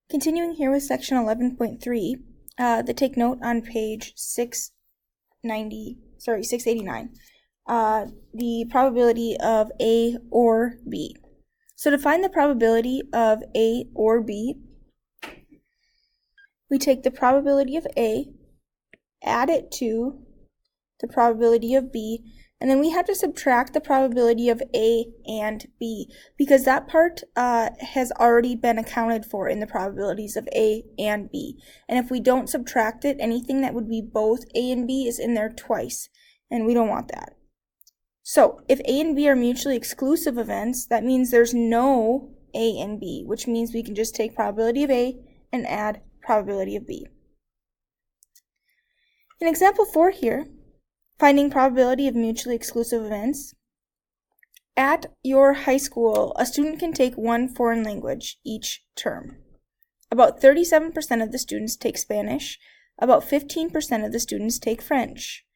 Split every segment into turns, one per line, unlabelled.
Continuing here with section 11.3, the take note on page 689, the probability of A or B. So to find the probability of A or B, we take the probability of A, add it to the probability of B, and then we have to subtract the probability of A and B because that part has already been accounted for in the probabilities of A and B. And if we don't subtract it, anything that would be both A and B is in there twice, and we don't want that. So if A and B are mutually exclusive events, that means there's no A and B, which means we can just take probability of A and add probability of B. In example 4 here, finding probability of mutually exclusive events. At your high school, a student can take one foreign language each term. About 37% of the students take Spanish. About 15% of the students take French.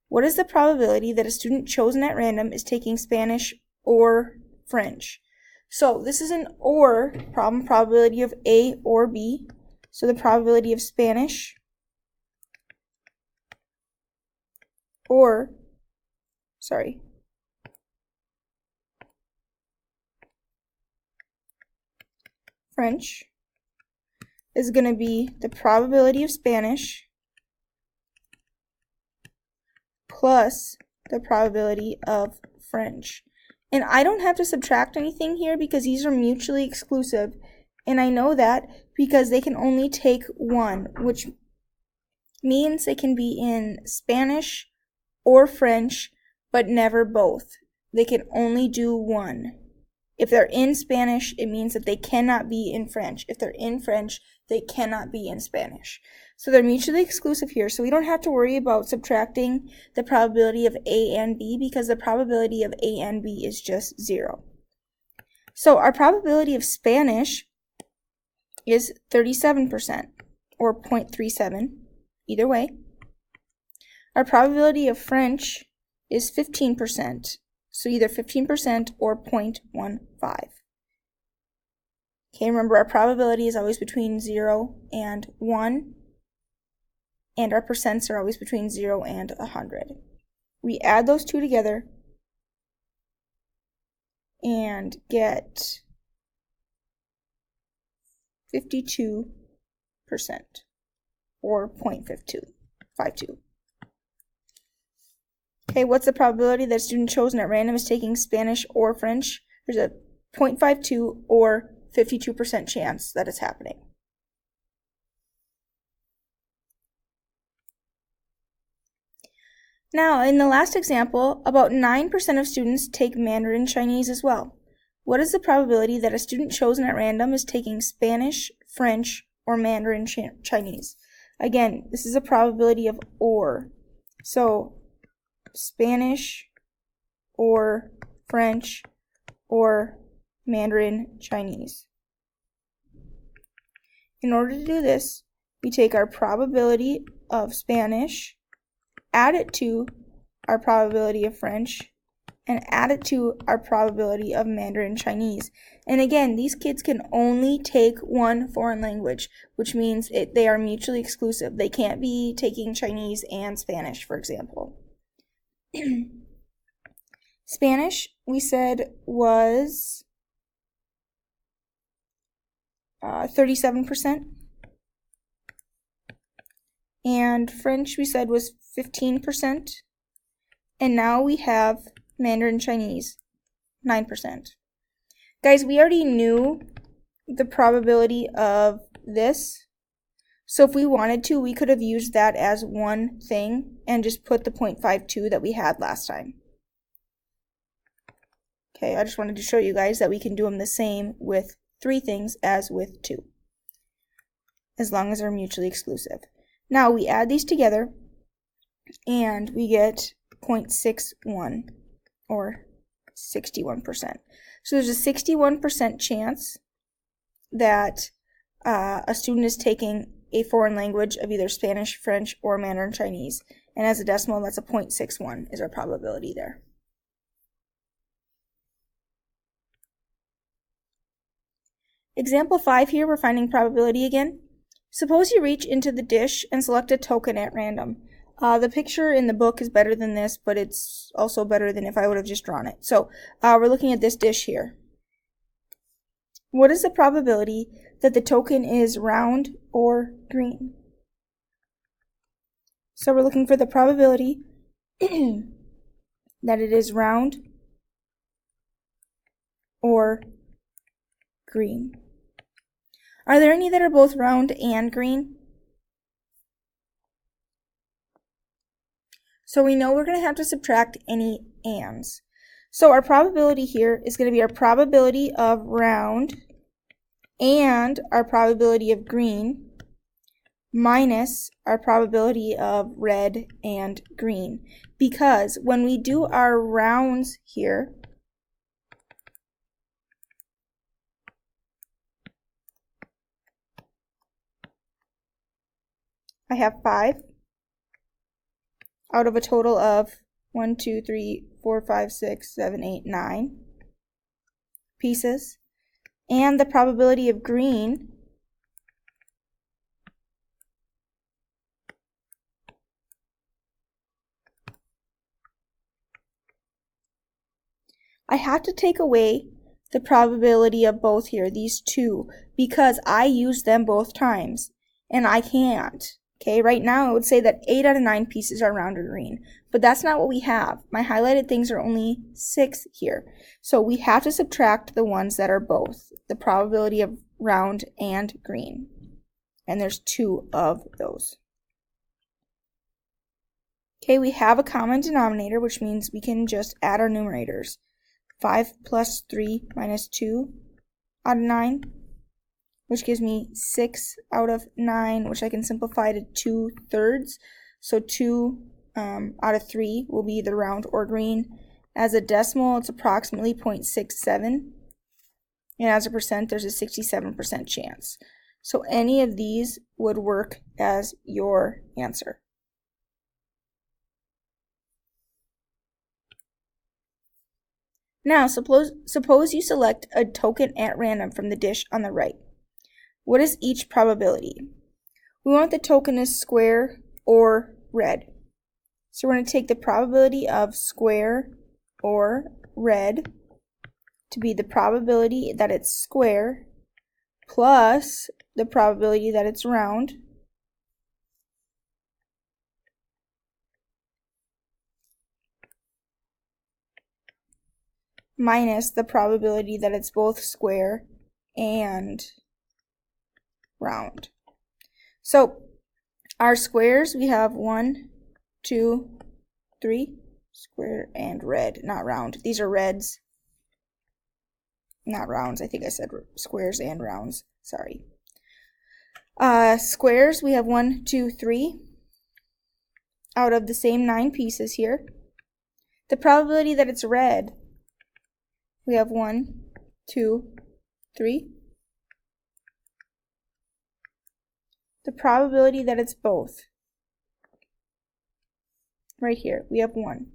What is the probability that a student chosen at random is taking Spanish or French? So this is an or problem, probability of A or B. So the probability of Spanish French is going to be the probability of Spanish plus the probability of French. And I don't have to subtract anything here because these are mutually exclusive. And I know that because they can only take one, which means they can be in Spanish or French, but never both. They can only do one. If they're in Spanish, it means that they cannot be in French. If they're in French, they cannot be in Spanish. So they're mutually exclusive here, so we don't have to worry about subtracting the probability of A and B because the probability of A and B is just 0. So our probability of Spanish is 37%, or 0.37, either way. Our probability of French is 15%, so either 15% or 0.15. Okay, remember our probability is always between 0 and 1, and our percents are always between 0 and 100. We add those two together and get 52%, or 0.52. Okay, what's the probability that a student chosen at random is taking Spanish or French? There's a 0.52 or 52% chance that it's happening. Now, in the last example, about 9% of students take Mandarin Chinese as well. What is the probability that a student chosen at random is taking Spanish, French, or Mandarin Chinese? Again, this is a probability of or. So, Spanish or French or Mandarin Chinese. In order to do this, we take our probability of Spanish, add it to our probability of French, and add it to our probability of Mandarin Chinese. And again, these kids can only take one foreign language, which means they are mutually exclusive. They can't be taking Chinese and Spanish, for example. Spanish, we said, was 37%. And French, we said, was 15%. And now we have Mandarin Chinese, 9%. Guys, we already knew the probability of this. So if we wanted to, we could have used that as one thing and just put the 0.52 that we had last time. Okay, I just wanted to show you guys that we can do them the same with 3 things as with 2, as long as they're mutually exclusive. Now we add these together and we get 0.61 or 61%. So there's a 61% chance that a student is taking a foreign language of either Spanish, French, or Mandarin Chinese. And as a decimal, that's a 0.61 is our probability there. Example 5 here, we're finding probability again. Suppose you reach into the dish and select a token at random. The picture in the book is better than this, but it's also better than if I would have just drawn it. So we're looking at this dish here. What is the probability that the token is round or green? So we're looking for the probability that it is round or green. Are there any that are both round and green? So we know we're going to have to subtract any ands. So our probability here is going to be our probability of round and our probability of green minus our probability of red and green. Because when we do our rounds here, I have 5 out of a total of 1, 2, 3, 4, 5, 6, 7, 8, 9 pieces. And the probability of green I have to take away the probability of both here, these two, because I used them both times, and I can't. Okay, right now it would say that 8 out of 9 pieces are round or green, but that's not what we have. My highlighted things are only 6 here. So we have to subtract the ones that are both, the probability of round and green. And there's 2 of those. Okay, we have a common denominator, which means we can just add our numerators. 5 plus 3 minus 2 out of 9. Which gives me 6 out of 9, which I can simplify to 2/3. So 2 out of 3 will be either round or green. As a decimal, it's approximately 0.67. And as a percent, there's a 67% chance. So any of these would work as your answer. Now, suppose you select a token at random from the dish on the right. What is each probability? We want the token as square or red. So we're going to take the probability of square or red to be the probability that it's square plus the probability that it's round minus the probability that it's both square and round. So our squares, we have 1, 2, 3, square and red, not round. These are reds, not rounds. I think I said squares and rounds. Sorry. Squares, we have 1, 2, 3 out of the same 9 pieces here. The probability that it's red, we have 1, 2, 3. The probability that it's both, right here, we have 1.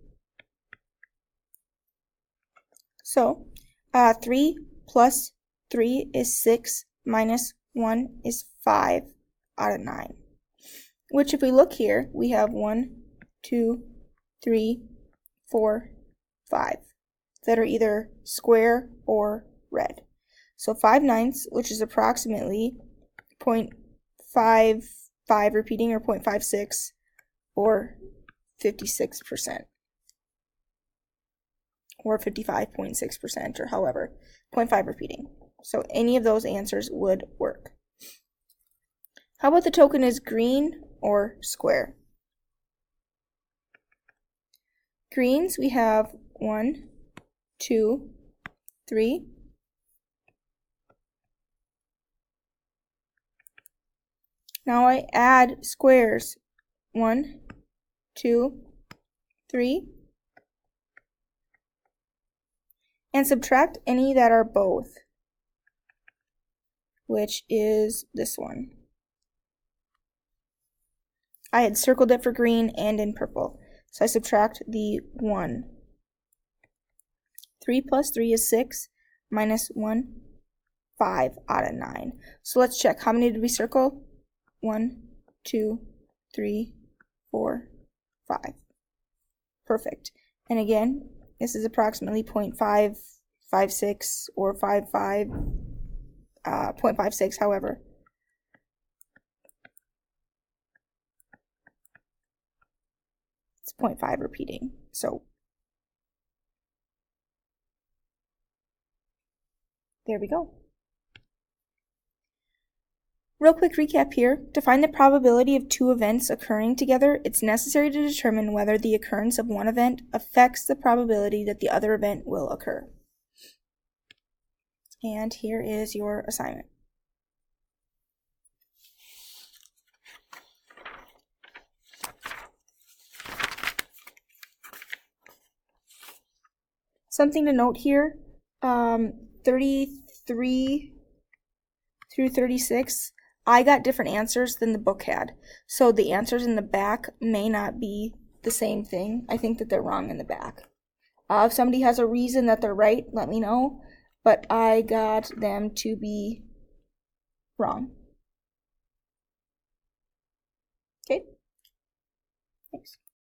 So 3 plus 3 is 6 minus 1 is 5 out of 9. Which if we look here, we have 1, 2, 3, 4, 5 that are either square or red. So 5/9, which is approximately 0.55 repeating, or 0.56, or 56%, or 55.6%, or however, 0.5 repeating. So any of those answers would work. How about the token is green or square? Greens, we have 1, 2, 3. Now I add squares. 1, 2, 3. And subtract any that are both, which is this one. I had circled it for green and in purple. So I subtract the 1. 3 plus 3 is 6, minus 1 5 out of 9. So let's check. How many did we circle? 1, 2, 3, 4, 5. Perfect. And again, this is approximately 0.556 or 0.56, however. It's 0.5 repeating. So there we go. Real quick recap here. To find the probability of two events occurring together, it's necessary to determine whether the occurrence of one event affects the probability that the other event will occur. And here is your assignment. Something to note here, 33 through 36, I got different answers than the book had. So the answers in the back may not be the same thing. I think that they're wrong in the back. If somebody has a reason that they're right, let me know. But I got them to be wrong. Okay? Thanks.